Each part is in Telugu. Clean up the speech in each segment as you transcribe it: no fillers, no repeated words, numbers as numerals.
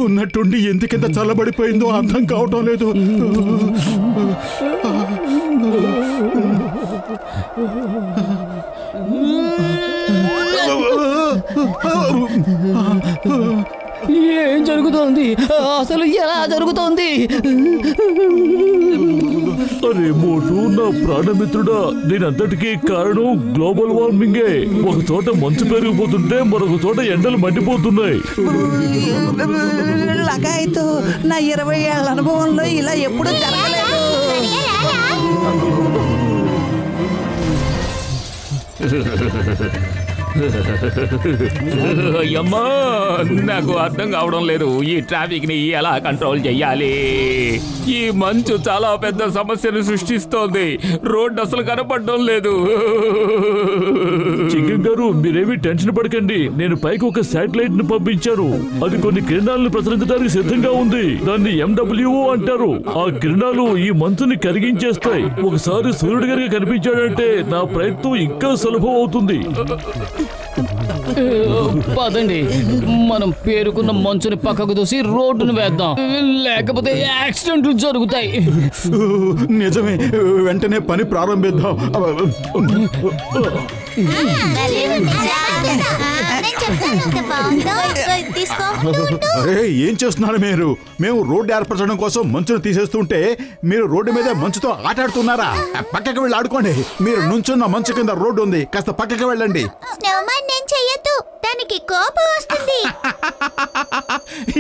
ఉన్నట్టుండి ఎందుకింత చల్లబడిపోయిందో అర్థం కావటం లేదు. ఏం జరుగుతోంది? అసలు ఎలా జరుగుతోంది? అరే మోటు, నా ప్రాణమిత్రుడా, దీనంతటికీ కారణం గ్లోబల్ వార్మింగే. ఒక చోట మంచు పెరిగిపోతుంటే మరొక చోట ఎండలు మండిపోతున్నాయి. లగాయితో నా 20 ఏళ్ల అనుభవంలో ఇలా ఎప్పుడూ జరగలేదు. అయ్యమ్మా, నాకు అర్థం కావడం లేదు. ఈ ట్రాఫిక్ ని ఎలా కంట్రోల్ చెయ్యాలి? ఈ మంచు చాలా పెద్ద సమస్యను సృష్టిస్తోంది. రోడ్డు అసలు కనపడడం లేదు. చికెన్ గారు, మీరేమీ టెన్షన్ పడకండి. నేను పైకి ఒక శాటిలైట్ ను పంపించాను. అది కొన్ని కిరణాలను ప్రసరించడానికి సిద్ధంగా ఉంది. దాన్ని MWO అంటారు. ఆ కిరణాలు ఈ మంచుని కరిగించేస్తాయి. ఒకసారి సూర్యుడి గారికి కనిపించాడంటే నా ప్రయత్నం ఇంకా సులభం అవుతుంది. పదండి, మనం పేరుకున్న మంచుని పక్కకు దూసి రోడ్డును వేద్దాం, లేకపోతే యాక్సిడెంట్లు జరుగుతాయి. నిజమే, వెంటనే పని ప్రారంభిద్దాం. ఏం చేస్తున్నారు మీరు? మేము రోడ్డు ఏర్పరచడం కోసం మంచును తీసేస్తుంటే మీరు రోడ్డు మీద మంచుతో ఆటాడుతున్నారా? పక్కకి వెళ్ళి ఆడుకోండి. మీరు నుంచున్న మంచు కింద రోడ్డు ఉంది, కాస్త పక్కకి వెళ్ళండి. దానికి కోపం వస్తుంది.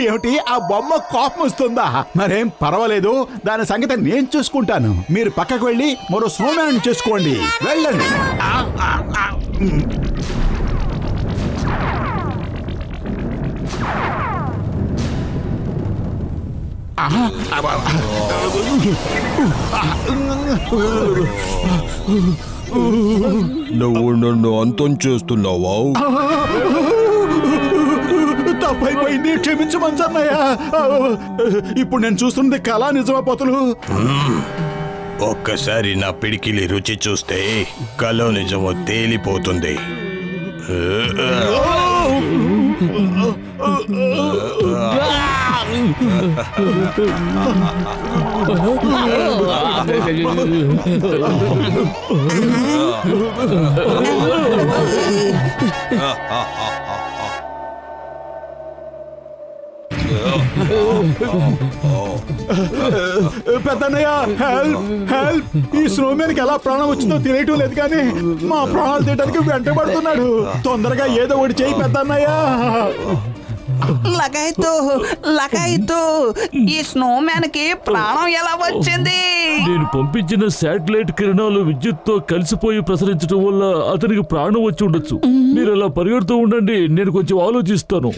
ఏమిటి, ఆ బొమ్మ కోపం వస్తుందా? మరేం పర్వాలేదు, దాని సంగతి నేను చూసుకుంటాను. మీరు పక్కకు వెళ్ళి మరో స్నోమ్యాన్ చేసుకోండి. వెళ్ళండి. నువ్వు నన్ను అంతం చేస్తున్నావా? తప్పైపోయింది, క్షమించు మంచన్నయ్య. ఇప్పుడు నేను చూస్తున్నది కళ నిజమైపోతులు. ఒక్కసారి నా పిడికిలి రుచి చూస్తే కలో నిజమో తేలిపోతుంది. పెద్దన్నయ్య, హెల్ప్ హెల్ప్! ఈ స్నోమ్యాన్కి ఎలా ప్రాణం వచ్చిందో తెలియటం లేదు, కానీ మా ప్రాణాలు తీయడానికి వెంటబడుతున్నాడు. తొందరగా ఏదో ఒకటి చేయి పెద్దన్నయ్య. లగాయితో ఈ స్నోమ్యాన్ కి ప్రాణం ఎలా వచ్చింది? నేను పంపించిన శాటిలైట్ కిరణాలు విద్యుత్తో కలిసిపోయి ప్రసరించడం వల్ల అతనికి ప్రాణం వచ్చి ఉండొచ్చు. మీరు అలా పరిగెడుతూ ఉండండి, నేను కొంచెం ఆలోచిస్తాను.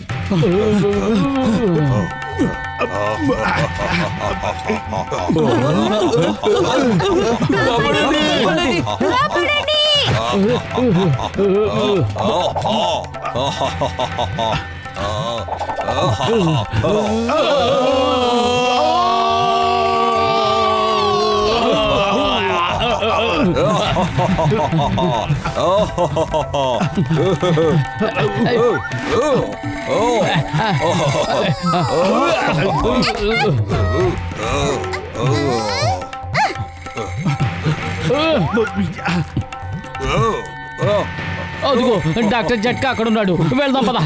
అదిగో డాక్టర్ జట్కా అక్కడ ఉన్నాడు, వెళ్దాం పద.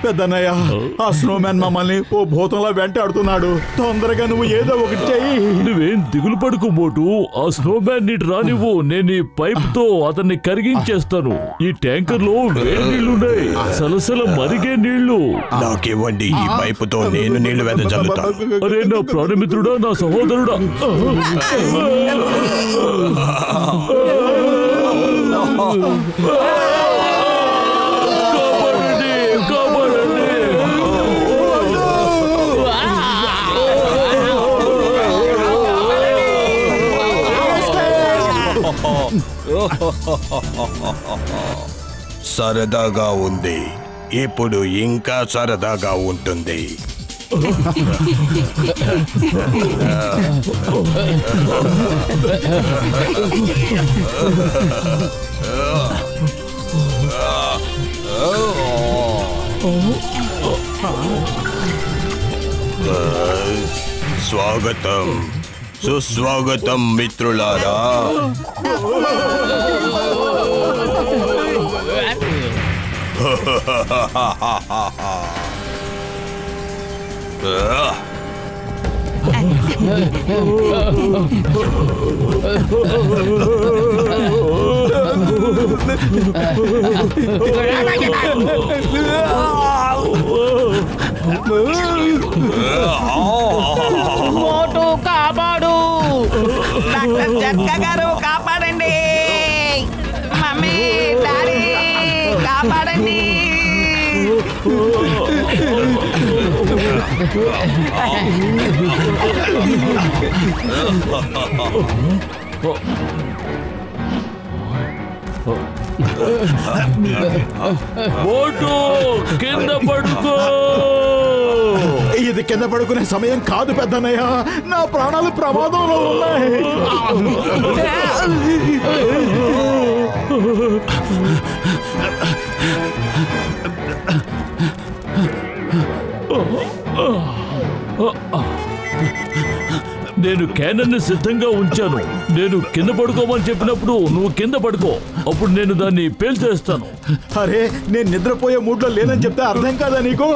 పెద్దన్నయ్య, ఆ స్నోమ్యాన్ మమ్మల్ని ఓ భూతంలా వెంటాడుతున్నాడు. తొందరగా నువ్వు ఏదో ఒకటి చెయ్యి. నువ్వేం దిగులు పడుకో మోటు. ఆ స్నోమ్యాన్ నీటి రానివ్వు, నేను ఈ పైప్ తో అతన్ని కరిగించేస్తాను. ఈ ట్యాంకర్ లో వేడి నీళ్లున్నాయి, సలసల మరిగే నీళ్లు. నాకివ్వండి, ఈ పైపుతో నేను నీళ్లు వెదజల్లుతా. అరే నా ప్రాణమిత్రుడా, నా సహోదరుడా! సరదాగా ఉంది, ఇప్పుడు ఇంకా సరదాగా ఉంటుంది. స్వాగతం సుస్వాగతం మిత్రులారా. మోటు కాపాడు. డాక్టర్ జట్కా గారు కాపాడండి. మమ్మీ డాడీ కాపాడండి. మోటు కింద పడుకో. ఇది కింద పడుకునే సమయం కాదు పెద్దన్నయ్య. నా ప్రాణాలు ప్రమాదంలో ఉన్నాయి. నేను క్యానన్ సిద్ధంగా ఉంచాను. నేను కింద పడుకోమని చెప్పినప్పుడు నువ్వు కింద పడుకో. అప్పుడు నేను దాన్ని పేల్చేస్తాను. అరే, నేను నిద్రపోయే మూడ్లో లేదని చెప్తే అర్థం కాదా నీకు?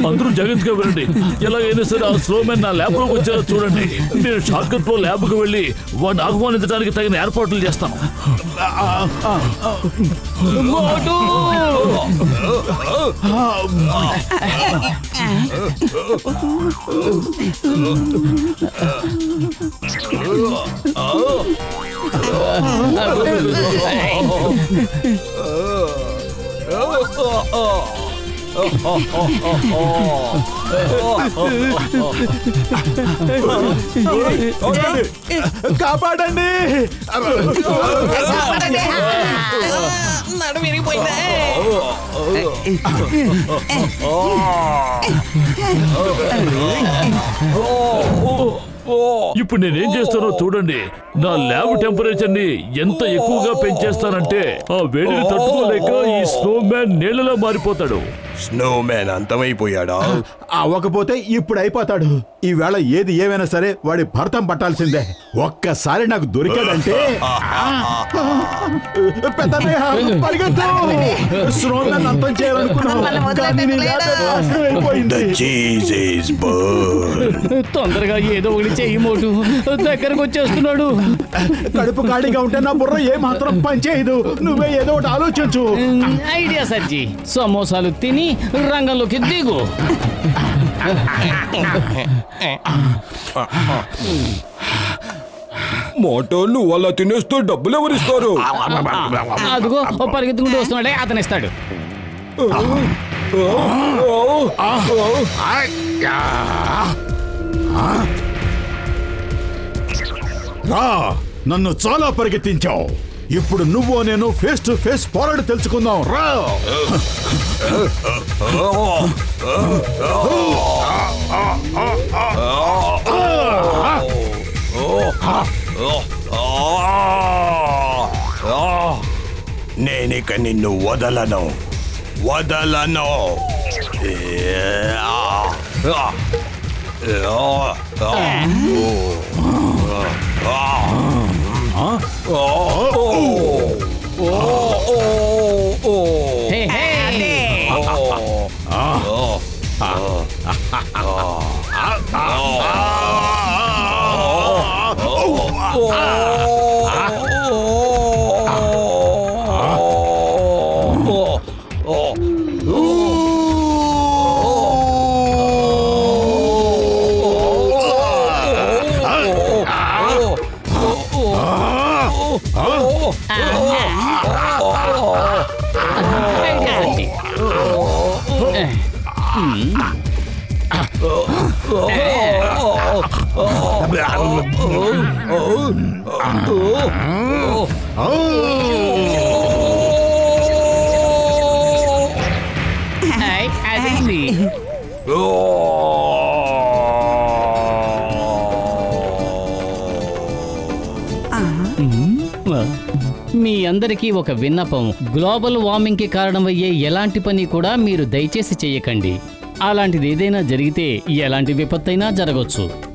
అందరూ జాగ్రత్తగా వినండి. ఎలాగైనా సరే ఆ స్లోమెన్ నా ల్యాబ్ లోకి వచ్చేలా చూడండి. నేను షార్ట్ కట్ లో ల్యాబ్ కు వెళ్ళి వాడిని ఆహ్వానించడానికి తగిన ఏర్పాట్లు చేస్తాను. మోటు కాపాడండి. నడు విరిగిపోయిందా? ఇప్పుడు నేనేం చేస్తానో చూడండి. నా ల్యాబ్ టెంపరేచర్ ని ఎంత ఎక్కువగా పెంచేస్తానంటే ఆ వేడిని తట్టుకోలేక ఈ స్నోమ్యాన్ నీళ్ళలా మారిపోతాడు. స్నోమ్యాన్ అంతమైపోయాడా? అవ్వకపోతే ఇప్పుడు అయిపోతాడు. ఈవేళ ఏది ఏమైనా సరే వాడి భర్తం పట్టాల్సిందే. ఒక్కసారి నాకు దొరికాడంటే పెద్దన్నయ్య, పరిగెత్తు. స్నోమ్యాన్ అంతం చేయాలనుకున్నాను, కానీ నీ ల్యాబ్ నాశనం అయిపోయింది. The cheese is burned. తొందరగా ఏదో ఒకటి చెయ్యి మోటు. దగ్గరకు వచ్చేస్తున్నాడు. కడుపు ఖాళీగా ఉంటే నా బుర్ర ఏ మాత్రం పనిచేయదు. నువ్వే ఏదో ఒకటి ఆలోచించు. ఐడియా సజ్జి. సమోసాలు తిని రంగంలోకి దిగు. మోటో నువ్వు అలా తినేస్తూ డబ్బులు ఎవరిస్తారు? అదిగో పరిగెత్తుకుంటూ వస్తున్నాడే, అతను ఇస్తాడు. రా, నన్ను చాలా పరిగెత్తించావు. ఇప్పుడు నువ్వు నేను ఫేస్ టు ఫేస్ పోరాడి తెలుసుకుందాం. రా. నేనిక నిన్ను వదలను. హే, హే. అదేంటి మీ అందరికీ ఒక విన్నపం. గ్లోబల్ వార్మింగ్ కి కారణమయ్యే ఎలాంటి పని కూడా మీరు దయచేసి చేయకండి. అలాంటిది ఏదైనా జరిగితే ఎలాంటి విపత్తైనా జరగవచ్చు.